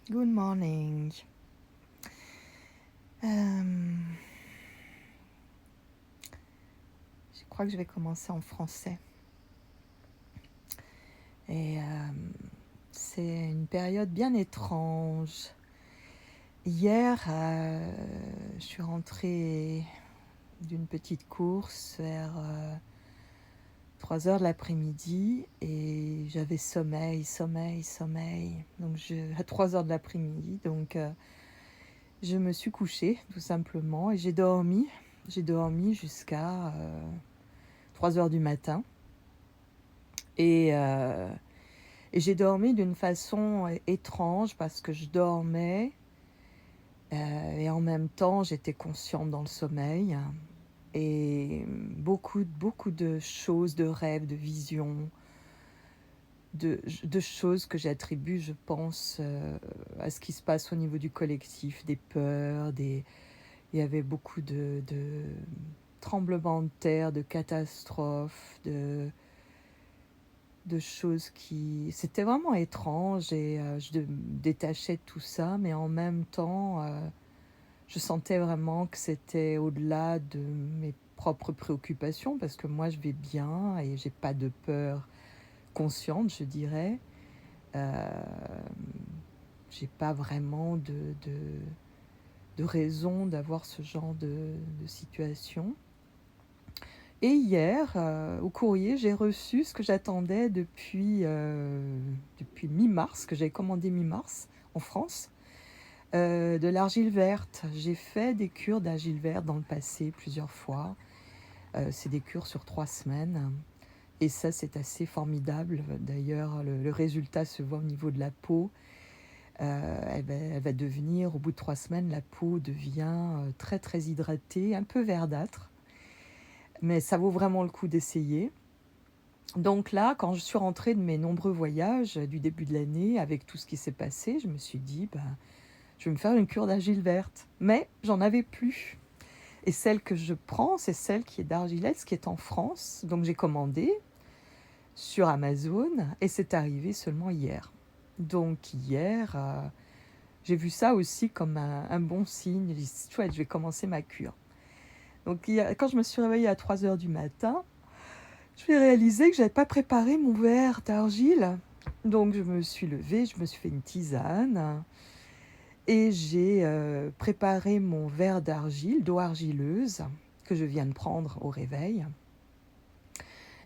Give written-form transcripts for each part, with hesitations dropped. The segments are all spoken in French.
Good morning. Je crois que je vais commencer en français. Et c'est une période bien étrange. Hier, je suis rentrée d'une petite course vers 3 heures de l'après-midi et j'avais sommeil. Donc à 3 heures de l'après-midi, donc je me suis couchée tout simplement et j'ai dormi. J'ai dormi jusqu'à 3 heures du matin. Et j'ai dormi d'une façon étrange parce que je dormais et en même temps j'étais consciente dans le sommeil. Et beaucoup de choses, de rêves, de visions, de choses que j'attribue, je pense, à ce qui se passe au niveau du collectif, des peurs, il y avait beaucoup de tremblements de terre, de catastrophes, de choses qui... C'était vraiment étrange et je me détachais de tout ça, mais en même temps, je sentais vraiment que c'était au-delà de mes propres préoccupations parce que moi, je vais bien et j'ai pas de peur consciente, je dirais. Euh, j'ai pas vraiment de raison d'avoir ce genre de situation. Et hier, au courrier, j'ai reçu ce que j'attendais depuis mi-mars, que j'avais commandé mi-mars en France, de l'argile verte. J'ai fait des cures d'argile verte dans le passé plusieurs fois. C'est des cures sur 3 semaines. Et ça, c'est assez formidable. D'ailleurs, le résultat se voit au niveau de la peau. Elle va devenir, au bout de 3 semaines, la peau devient très très hydratée, un peu verdâtre. Mais ça vaut vraiment le coup d'essayer. Donc là, quand je suis rentrée de mes nombreux voyages du début de l'année, avec tout ce qui s'est passé, je me suis dit, je vais me faire une cure d'argile verte. Mais j'en avais plus. Et celle que je prends, c'est celle qui est d'Argilès, qui est en France. Donc j'ai commandé sur Amazon et c'est arrivé seulement hier. Donc hier, j'ai vu ça aussi comme un bon signe. J'ai dit, chouette, je vais commencer ma cure. Donc quand je me suis réveillée à 3 heures du matin, je vais réaliser que je n'avais pas préparé mon verre d'argile. Donc je me suis levée, je me suis fait une tisane et j'ai préparé mon verre d'argile, d'eau argileuse, que je viens de prendre au réveil.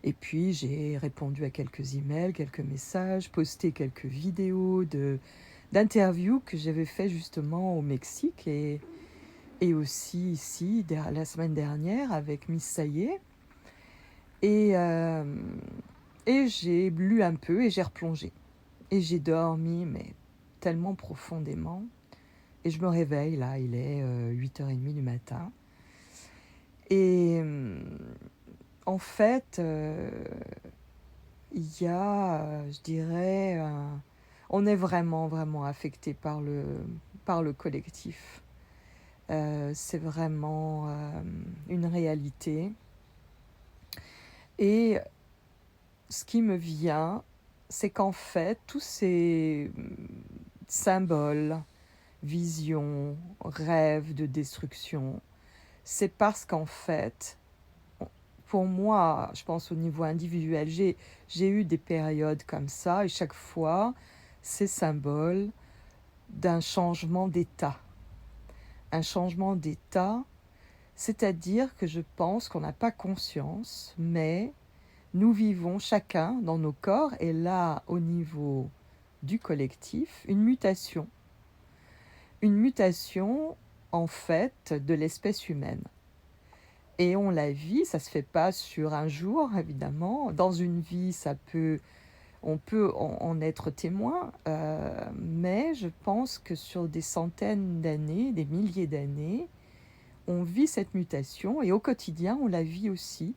Et puis j'ai répondu à quelques emails, quelques messages, posté quelques vidéos d'interviews que j'avais fait justement au Mexique et aussi ici la semaine dernière avec Miss Sayé. Et j'ai lu un peu et j'ai replongé. Et j'ai dormi, mais tellement profondément. Et je me réveille, là, il est 8h30 du matin. Et en fait, il y a, je dirais, on est vraiment, vraiment affecté par le collectif. C'est vraiment une réalité. Et ce qui me vient, c'est qu'en fait, tous ces symboles, visions, rêves de destruction, c'est parce qu'en fait, pour moi, je pense au niveau individuel, j'ai eu des périodes comme ça et chaque fois, c'est symbole d'un changement d'état. Un changement d'état, c'est-à-dire que je pense qu'on n'a pas conscience, mais nous vivons chacun dans nos corps et là, au niveau du collectif, une mutation. Une mutation, en fait, de l'espèce humaine. Et on la vit, ça se fait pas sur un jour, évidemment. Dans une vie, on peut en être témoin, mais je pense que sur des centaines d'années, des milliers d'années, on vit cette mutation et au quotidien, on la vit aussi.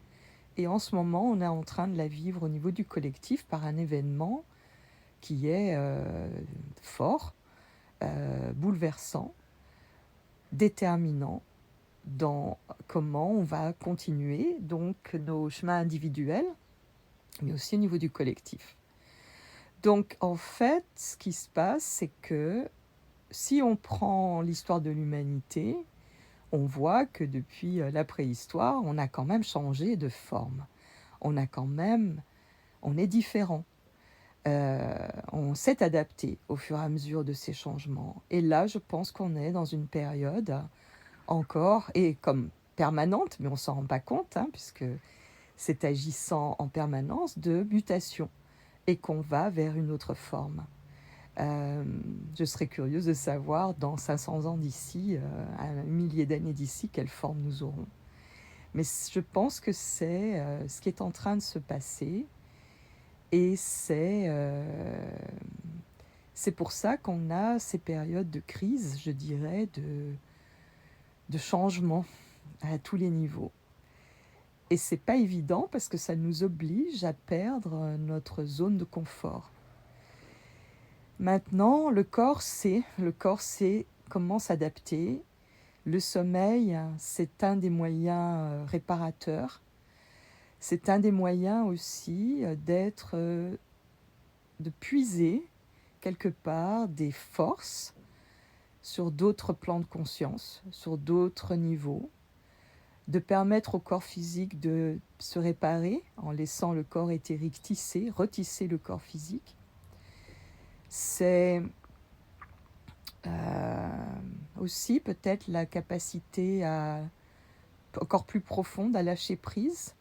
Et en ce moment, on est en train de la vivre au niveau du collectif par un événement qui est fort, bouleversant, déterminant dans comment on va continuer donc nos chemins individuels, mais aussi au niveau du collectif. Donc en fait, ce qui se passe, c'est que si on prend l'histoire de l'humanité, on voit que depuis la préhistoire, on a quand même changé de forme. On a quand même, on est différent. On s'est adapté au fur et à mesure de ces changements. Et là, je pense qu'on est dans une période encore, et comme permanente, mais on ne s'en rend pas compte, hein, puisque c'est agissant en permanence, de mutation, et qu'on va vers une autre forme. Euh, je serais curieuse de savoir, dans 500 ans d'ici, un millier d'années d'ici, quelle forme nous aurons. Mais je pense que c'est ce qui est en train de se passer, et c'est pour ça qu'on a ces périodes de crise, je dirais, de changement à tous les niveaux. Et c'est pas évident parce que ça nous oblige à perdre notre zone de confort. Maintenant, le corps sait comment s'adapter. Le sommeil, c'est un des moyens réparateurs. C'est un des moyens aussi de puiser quelque part des forces sur d'autres plans de conscience, sur d'autres niveaux, de permettre au corps physique de se réparer en laissant le corps éthérique retisser le corps physique. C'est aussi peut-être la capacité encore plus profonde à lâcher prise.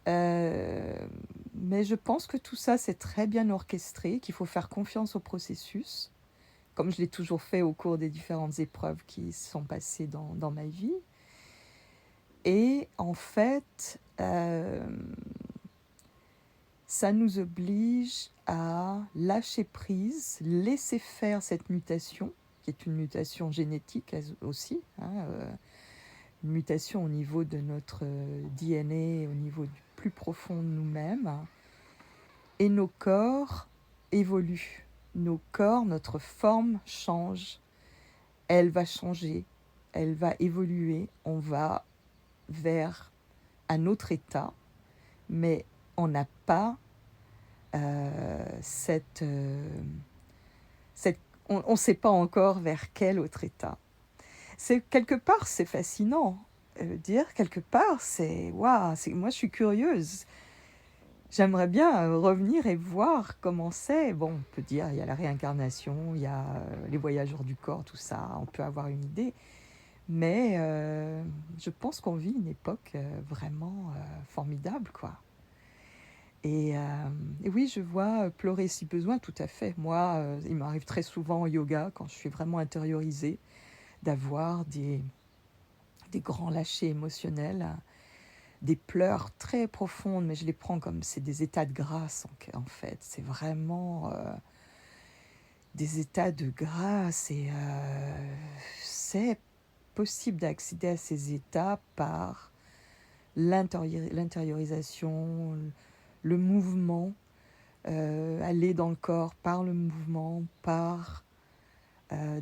Mais je pense que tout ça, c'est très bien orchestré, qu'il faut faire confiance au processus, comme je l'ai toujours fait au cours des différentes épreuves qui sont passées dans ma vie. Et en fait, ça nous oblige à lâcher prise, laisser faire cette mutation, qui est une mutation génétique aussi, hein, une mutation au niveau de notre DNA, au niveau du plus profond de nous-mêmes. Et nos corps évoluent. Nos corps, notre forme change. Elle va changer, elle va évoluer. On va vers un autre état, mais on n'a pas on ne sait pas encore vers quel autre état. Quelque part, c'est fascinant. Dire quelque part, waouh, moi je suis curieuse. J'aimerais bien revenir et voir comment c'est. Bon, on peut dire il y a la réincarnation, il y a les voyageurs du corps, tout ça, on peut avoir une idée. Mais je pense qu'on vit une époque vraiment formidable, quoi. Et oui, je vois pleurer si besoin, tout à fait. Moi, il m'arrive très souvent au yoga, quand je suis vraiment intériorisée, d'avoir des grands lâchers émotionnels, des pleurs très profondes, mais je les prends comme c'est des états de grâce, en fait. C'est vraiment des états de grâce, et c'est possible d'accéder à ces états par l'intériorisation, le mouvement, aller dans le corps par le mouvement,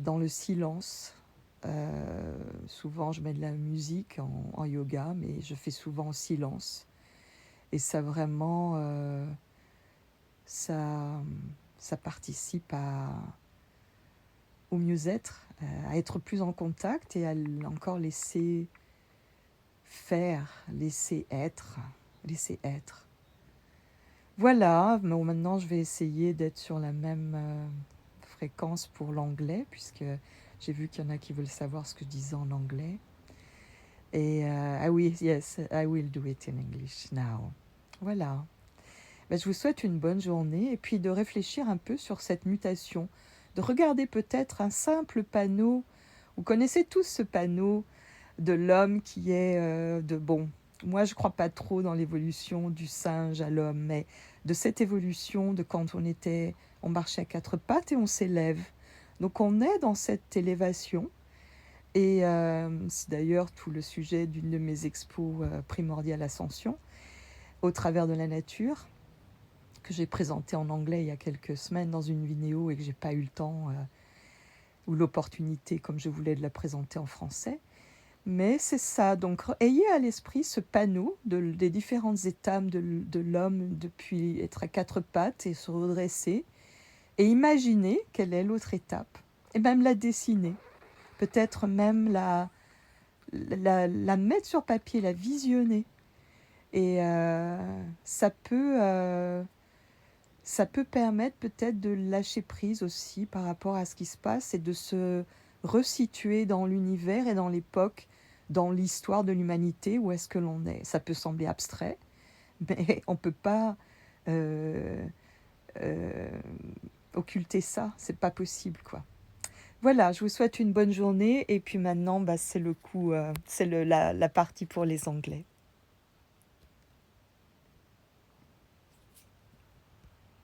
dans le silence. Souvent, je mets de la musique en yoga, mais je fais souvent en silence. Et ça vraiment, ça participe au mieux-être, à être plus en contact et à encore laisser faire, laisser être, laisser être. Voilà, bon, maintenant je vais essayer d'être sur la même fréquence pour l'anglais, puisque j'ai vu qu'il y en a qui veulent savoir ce que je disais en anglais. Et yes, I will do it in English now. Voilà. Ben, je vous souhaite une bonne journée, et puis de réfléchir un peu sur cette mutation, de regarder peut-être un simple panneau. Vous connaissez tous ce panneau de l'homme qui est moi je crois pas trop dans l'évolution du singe à l'homme, mais de cette évolution de quand on marchait à quatre pattes et on s'élève. Donc on est dans cette élévation, et c'est d'ailleurs tout le sujet d'une de mes expos primordiales Ascension, au travers de la nature, que j'ai présenté en anglais il y a quelques semaines dans une vidéo et que j'ai pas eu le temps ou l'opportunité comme je voulais de la présenter en français. Mais c'est ça, donc ayez à l'esprit ce panneau des différentes étapes de l'homme depuis être à quatre pattes et se redresser, et imaginez quelle est l'autre étape, et même la dessiner, peut-être même la mettre sur papier, la visionner. Et ça peut permettre peut-être de lâcher prise aussi par rapport à ce qui se passe et de se resituer dans l'univers et dans l'époque, dans l'histoire de l'humanité, où est-ce que l'on est. Ça peut sembler abstrait, mais on ne peut pas euh, euh, occulter ça, c'est pas possible, quoi. Voilà, je vous souhaite une bonne journée et puis maintenant, bah, c'est le coup, c'est la partie pour les Anglais.